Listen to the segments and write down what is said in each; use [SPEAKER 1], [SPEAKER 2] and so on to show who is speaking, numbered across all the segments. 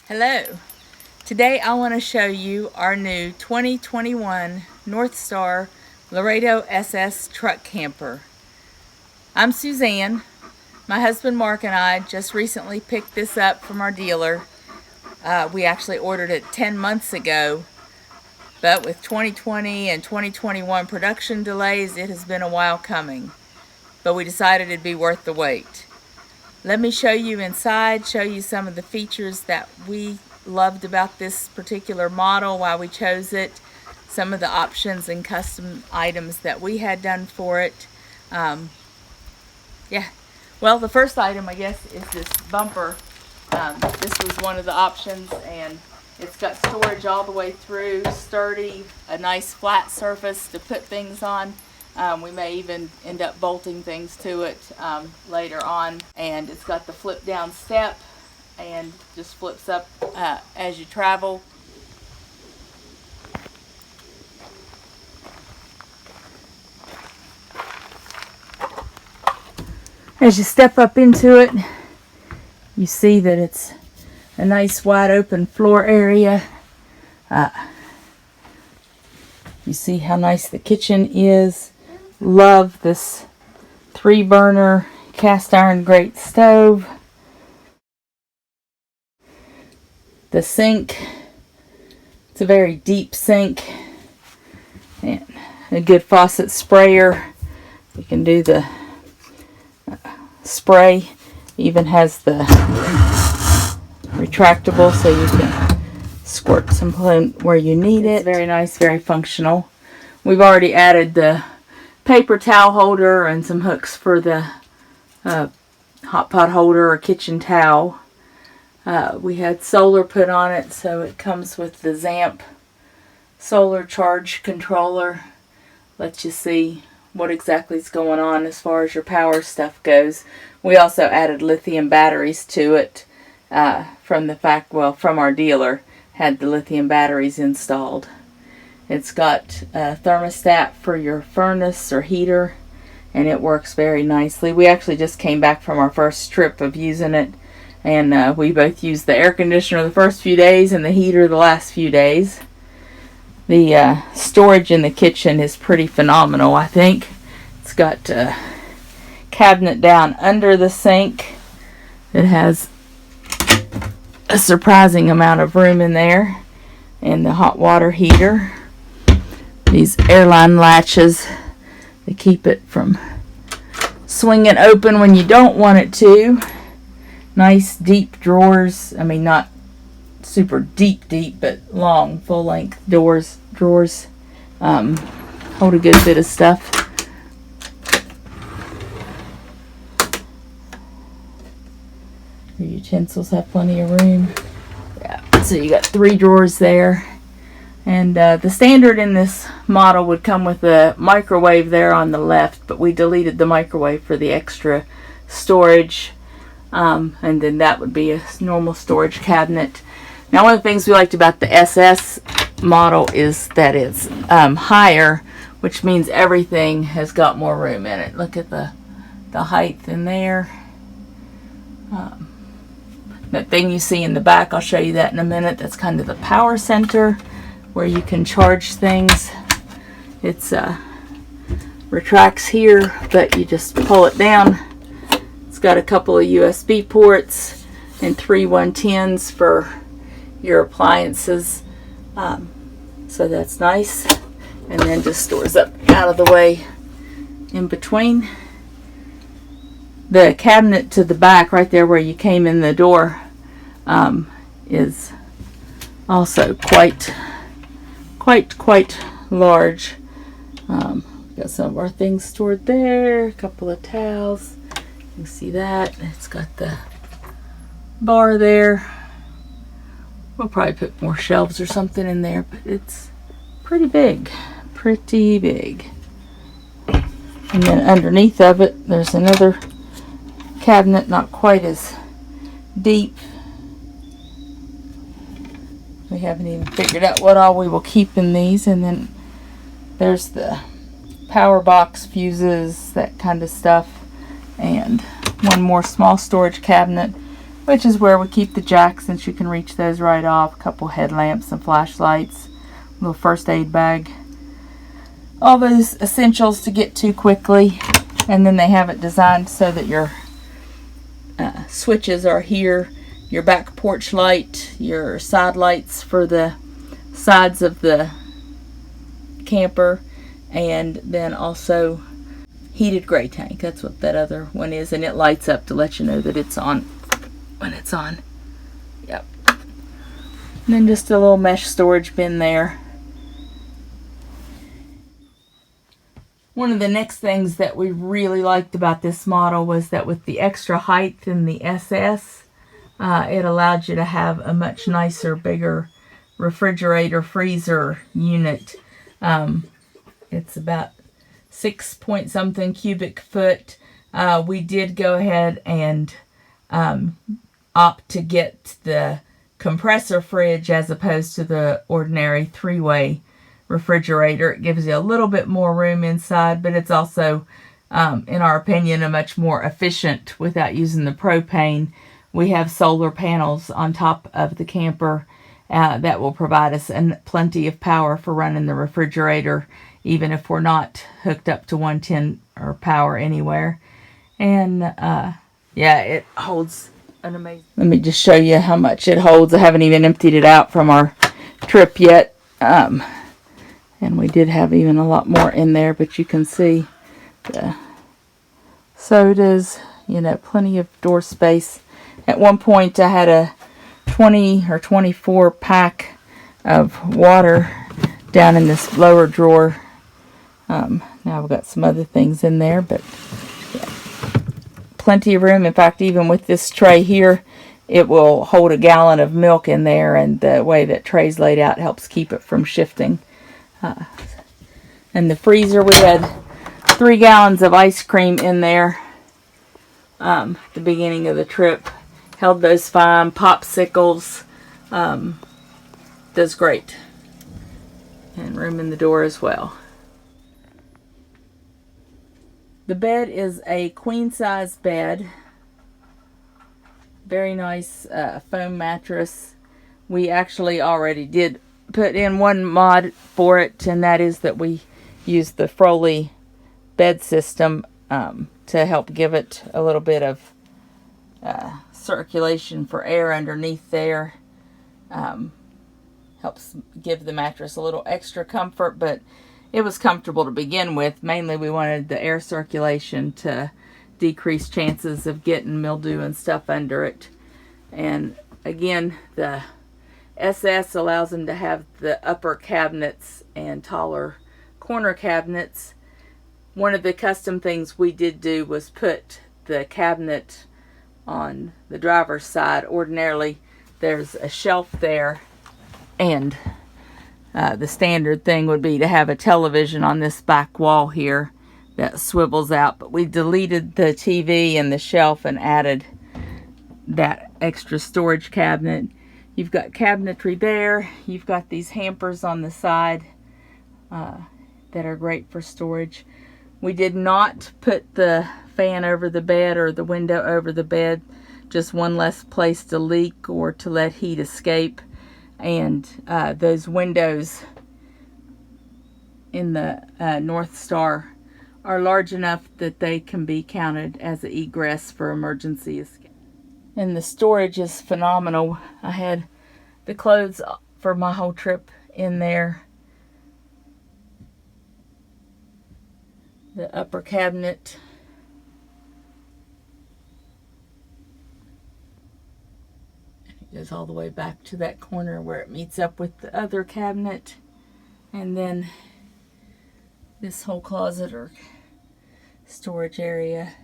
[SPEAKER 1] Hello. Today I want to show you our new 2021 Northstar Laredo SS truck camper. I'm Suzanne. My husband Mark and I just recently picked this up from our dealer. We actually ordered it 10 months ago, but with 2020 and 2021 production delays, it has been a while coming. But we decided it'd be worth the wait. Let me show you inside, show you some of the features that we loved about this particular model, why we chose it, some of the options and custom items that we had done for it. Well, the first item, I guess, is this bumper. This was one of the options, and it's got storage all the way through, sturdy, a nice flat surface to put things on. We may even end up bolting things to it later on. And it's got the flip down step and just flips up as you travel. As you step up into it, you see that it's a nice wide open floor area. You see how nice the kitchen is. Love this 3-burner cast iron grate stove. The sink, it's a very deep sink and a good faucet sprayer. You can do the spray. Even has the retractable so you can squirt some where you need it. It's very nice, very functional. We've already added the paper towel holder and some hooks for the hot pot holder or kitchen towel. We had solar put on it, so it comes with the Zamp solar charge controller. Lets you see what exactly is going on as far as your power stuff goes. We also added lithium batteries to it from our dealer. Had the lithium batteries installed. It's got a thermostat for your furnace or heater, and it works very nicely. We actually just came back from our first trip of using it, and we both used the air conditioner the first few days and the heater the last few days. The storage in the kitchen is pretty phenomenal, I think. It's got a cabinet down under the sink. It has a surprising amount of room in there, and the hot water heater. These airline latches, they keep it from swinging open when you don't want it to. Nice deep drawers. I mean, not super deep, but long, full-length drawers. Hold a good bit of stuff. Your utensils have plenty of room. Yeah, so you got 3 drawers there. And the standard in this model would come with a microwave there on the left, but we deleted the microwave for the extra storage. And then that would be a normal storage cabinet. Now, one of the things we liked about the SS model is that it's higher, which means everything has got more room in it. Look at the height in there. That thing you see in the back, I'll show you that in a minute. That's kind of the power center where you can charge things. It's retracts here, but you just pull it down. It's got a couple of USB ports and 3 110s for your appliances. So that's nice. And then just stores up out of the way in between. The cabinet to the back, right there where you came in the door, is also quite large. Got some of our things stored there, a couple of towels. You can see that. It's got the bar there. We'll probably put more shelves or something in there, but it's pretty big. And then underneath of it, there's another cabinet, not quite as deep. We haven't even figured out what all we will keep in these. And then there's the power box, fuses, that kind of stuff. And one more small storage cabinet which is where we keep the jack since you can reach those right off. A couple headlamps and flashlights, little first aid bag, all those essentials to get to quickly. And then they have it designed so that your switches are here, your back porch light, your side lights for the sides of the camper, and then also heated gray tank. That's what that other one is, and it lights up to let you know that it's on when it's on. Yep. And then just a little mesh storage bin there. One of the next things that we really liked about this model was that with the extra height in the SS, it allowed you to have a much nicer, bigger refrigerator freezer unit. It's about 6 point something cubic foot. We did go ahead and opt to get the compressor fridge as opposed to the ordinary 3-way refrigerator. It gives you a little bit more room inside, but it's also, in our opinion, a much more efficient without using the propane. We have solar panels on top of the camper that will provide us plenty of power for running the refrigerator, even if we're not hooked up to 110 or power anywhere. And yeah, it holds an amazing. Let me just show you how much it holds. I haven't even emptied it out from our trip yet. And we did have even a lot more in there, but you can see the sodas, you know, plenty of door space. At one point I had a 20 or 24 pack of water down in this lower drawer. Now we've got some other things in there, but yeah, plenty of room. In fact, even with this tray here, it will hold a gallon of milk in there, and the way that tray's laid out helps keep it from shifting. And the freezer, we had 3 gallons of ice cream in there at the beginning of the trip. Held those fine. Popsicles. Does great. And room in the door as well. The bed is a queen size bed. Very nice foam mattress. We actually already did put in one mod for it, and that is that we use the Froley bed system to help give it a little bit of circulation for air underneath there. Helps give the mattress a little extra comfort, but it was comfortable to begin with. Mainly we wanted the air circulation to decrease chances of getting mildew and stuff under it. And again, the SS allows them to have the upper cabinets and taller corner cabinets. One of the custom things we did do was put the cabinet on the driver's side. Ordinarily there's a shelf there, and the standard thing would be to have a television on this back wall here that swivels out, but we deleted the TV and the shelf and added that extra storage cabinet. You've got cabinetry there. You've got these hampers on the side that are great for storage. We did not put the fan over the bed or the window over the bed. Just one less place to leak or to let heat escape. And those windows in the Northstar are large enough that they can be counted as an egress for emergency escape. And the storage is phenomenal. I had the clothes for my whole trip in there. The upper cabinet. It goes all the way back to that corner where it meets up with the other cabinet. And then this whole closet or storage area.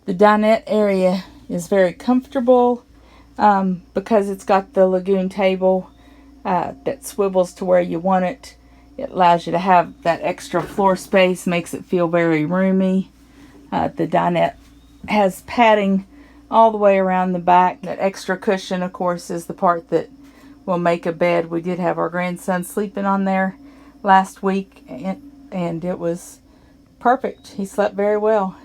[SPEAKER 1] The dinette area is very comfortable because it's got the lagoon table that swivels to where you want it. It allows you to have that extra floor space, makes it feel very roomy. The dinette has padding all the way around the back. That extra cushion, of course, is the part that will make a bed. We did have our grandson sleeping on there last week, and it was perfect. He slept very well.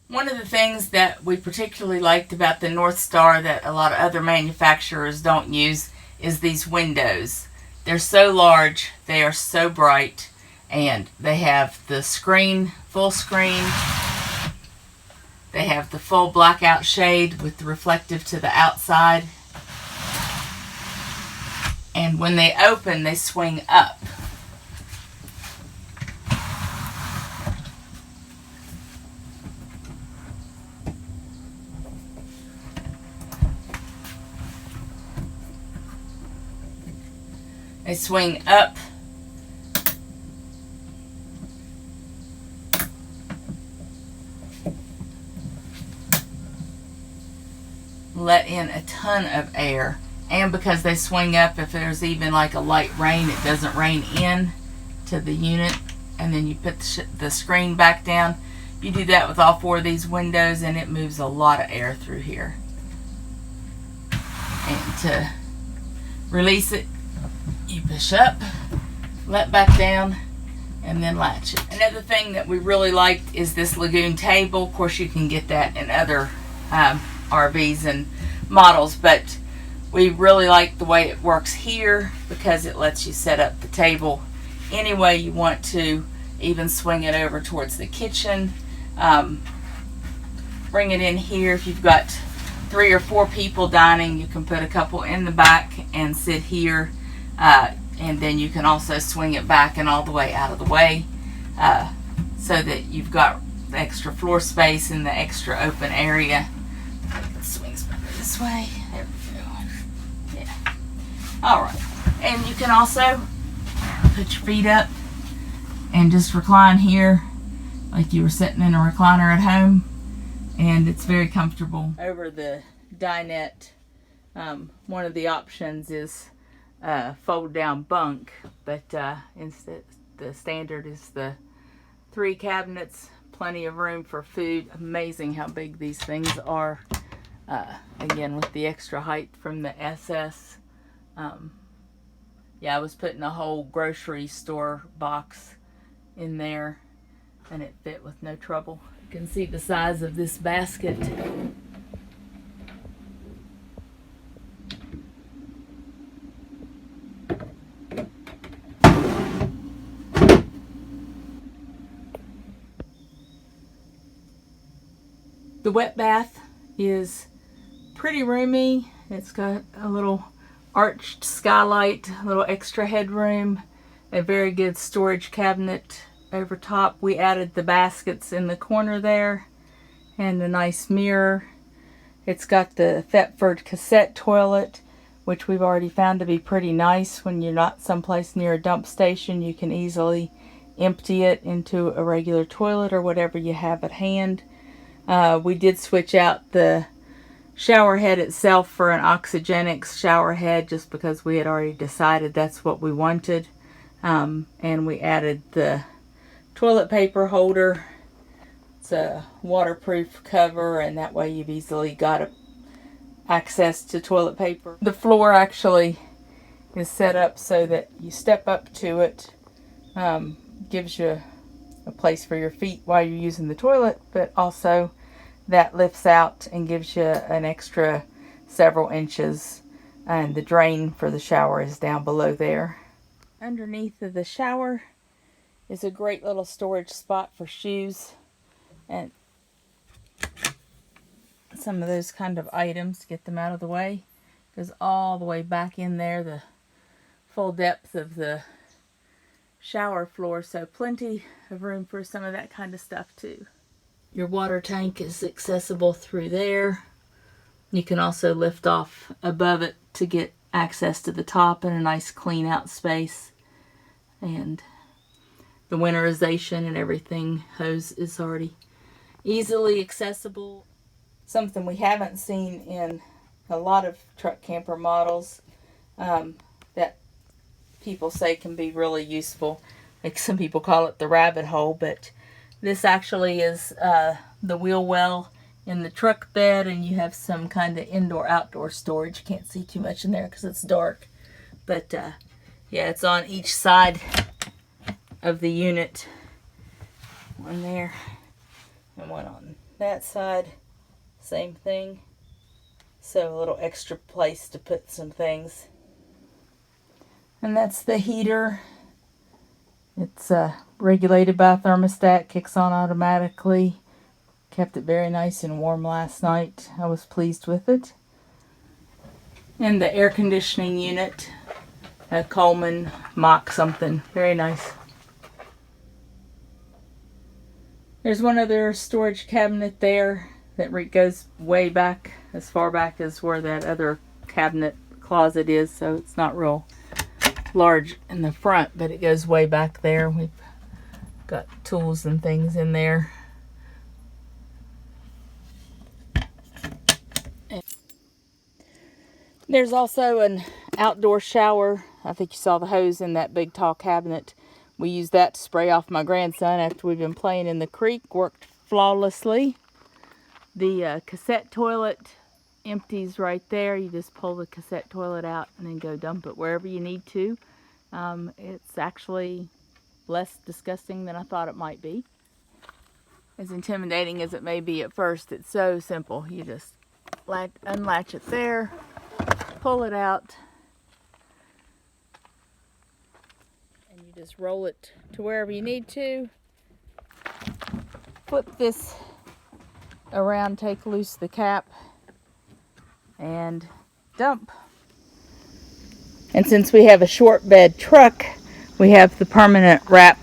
[SPEAKER 1] One of the things that we particularly liked about the Northstar that a lot of other manufacturers don't use is these windows. They're so large, they are so bright, and they have the screen, full screen. They have the full blackout shade with the reflective to the outside. And when they open, they swing up. They swing up. Let in a ton of air. And because they swing up, if there's even like a light rain, it doesn't rain in to the unit. And then you put the screen back down. You do that with all 4 of these windows and it moves a lot of air through here. And to release it, you push up, let back down, and then latch it. Another thing that we really liked is this lagoon table. Of course, you can get that in other RVs and models, but we really like the way it works here because it lets you set up the table any way you want to, even swing it over towards the kitchen. Bring it in here. If you've got 3 or 4 people dining, you can put a couple in the back and sit here. And then you can also swing it back and all the way out of the way so that you've got the extra floor space and the extra open area. It swings back this way. There we go. Yeah. Alright. And you can also put your feet up and just recline here like you were sitting in a recliner at home. And it's very comfortable. Over the dinette, one of the options is fold down bunk, but instead the standard is the 3 cabinets, plenty of room for food. Amazing how big these things are. Again, with the extra height from the SS. Yeah, I was putting a whole grocery store box in there and it fit with no trouble. You can see the size of this basket. The wet bath is pretty roomy. It's got a little arched skylight, a little extra headroom, a very good storage cabinet over top. We added the baskets in the corner there and a nice mirror. It's got the Thetford cassette toilet, which we've already found to be pretty nice. When you're not someplace near a dump station, you can easily empty it into a regular toilet or whatever you have at hand. We did switch out the shower head itself for an Oxygenics shower head just because we had already decided that's what we wanted. And we added the toilet paper holder. It's a waterproof cover, and that way you've easily got access to toilet paper. The floor actually is set up so that you step up to it. Gives you a place for your feet while you're using the toilet, but also that lifts out and gives you an extra several inches, and the drain for the shower is down below there. Underneath of the shower is a great little storage spot for shoes and some of those kind of items. Get them out of the way. Goes all the way back in there, the full depth of the shower floor, so plenty of room for some of that kind of stuff too. Your water tank is accessible through there. You can also lift off above it to get access to the top and a nice clean out space. And the winterization and everything hose is already easily accessible. Something we haven't seen in a lot of truck camper models that people say can be really useful. Like some people call it the rabbit hole, but this actually is the wheel well in the truck bed, and you have some kind of indoor-outdoor storage. You can't see too much in there because it's dark, but Yeah, it's on each side of the unit. One there and one on that side. Same thing. So a little extra place to put some things. And that's the heater. It's regulated by a thermostat, kicks on automatically. Kept it very nice and warm last night. I was pleased with it. And the air conditioning unit, a Coleman Mach something. Very nice. There's one other storage cabinet there that goes way back, as far back as where that other cabinet closet is, so it's not real large in the front, but it goes way back there. We've got tools and things in there. And there's also an outdoor shower. I think you saw the hose in that big tall cabinet. We use that to spray off my grandson after we've been playing in the creek. Worked flawlessly. The cassette toilet empties right there. You just pull the cassette toilet out and then go dump it wherever you need to. It's actually less disgusting than I thought it might be. As intimidating as it may be at first, it's so simple. You just unlatch it there, pull it out, and you just roll it to wherever you need to. Flip this around, take loose the cap, and dump. And since we have a short bed truck, we have the permanent wrap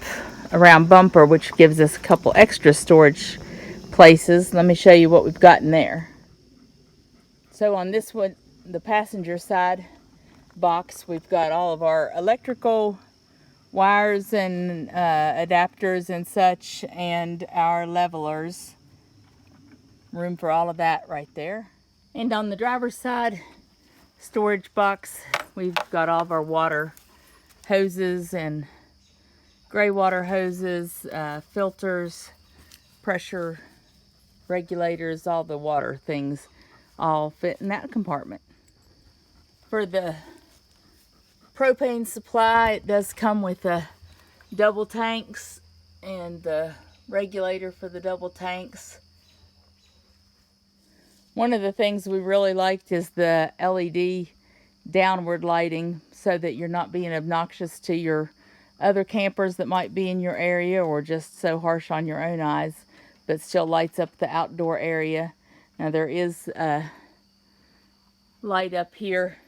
[SPEAKER 1] around bumper, which gives us a couple extra storage places. Let me show you what we've got in there. So on this one, the passenger side box, we've got all of our electrical wires and adapters and such, and our levelers. Room for all of that right there. And on the driver's side storage box, we've got all of our water hoses and gray water hoses, filters, pressure regulators, all the water things all fit in that compartment. For the propane supply, it does come with double tanks and the regulator for the double tanks. One of the things we really liked is the LED downward lighting, so that you're not being obnoxious to your other campers that might be in your area, or just so harsh on your own eyes, but still lights up the outdoor area. Now there is a light up here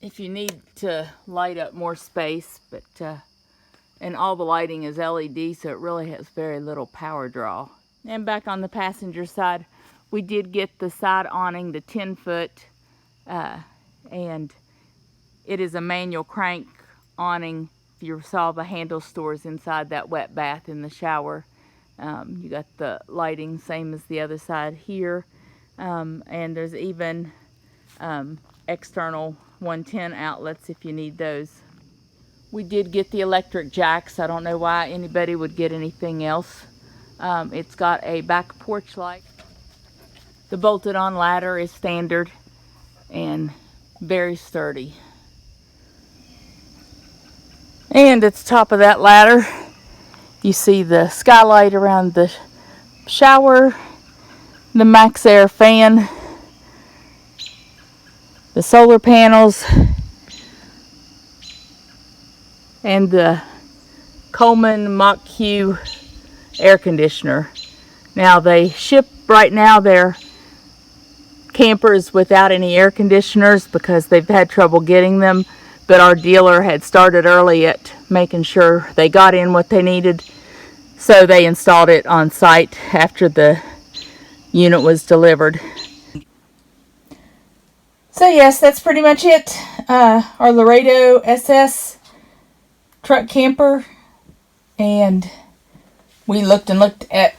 [SPEAKER 1] if you need to light up more space, but and all the lighting is LED, so it really has very little power draw. And back on the passenger side, we did get the side awning, the 10-foot, and it is a manual crank awning. If you saw the handle stores inside that wet bath in the shower, you got the lighting same as the other side here, and there's even external 110 outlets if you need those. We did get the electric jacks. I don't know why anybody would get anything else. It's got a back porch light. The bolted on ladder is standard and very sturdy. And at the top of that ladder, you see the skylight around the shower, the Max Air fan, the solar panels, and the Coleman Mach Q air conditioner. Now they ship right now their campers without any air conditioners because they've had trouble getting them, but our dealer had started early at making sure they got in what they needed, so they installed it on site after the unit was delivered. So yes, that's pretty much it. Our Laredo SS truck camper, and we looked at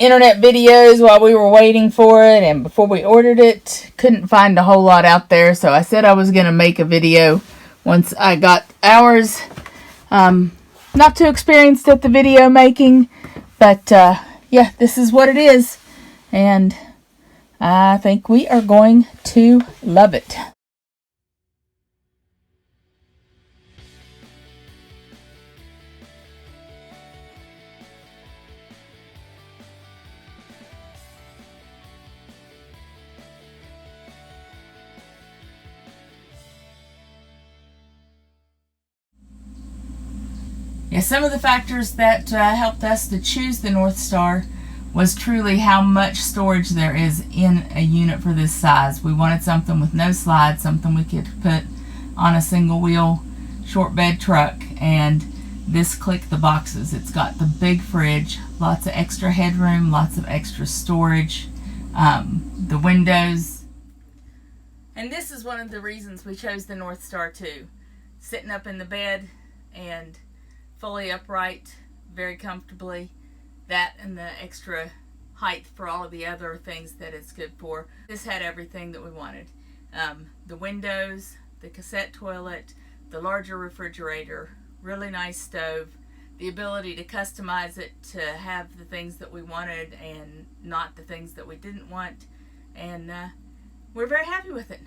[SPEAKER 1] internet videos while we were waiting for it, and before we ordered it, couldn't find a whole lot out there, so I said I was going to make a video once I got ours. Not too experienced at the video making, but yeah, this is what it is, and I think we are going to love it. Yeah, some of the factors that helped us to choose the Northstar was truly how much storage there is in a unit for this size. We wanted something with no slides, something we could put on a single wheel short bed truck, and this clicked the boxes. It's got the big fridge, lots of extra headroom, lots of extra storage, the windows. And this is one of the reasons we chose the Northstar too. Sitting up in the bed and fully upright, very comfortably. That and the extra height for all of the other things that it's good for. This had everything that we wanted. The windows, the cassette toilet, the larger refrigerator, really nice stove, the ability to customize it to have the things that we wanted and not the things that we didn't want. And we're very happy with it.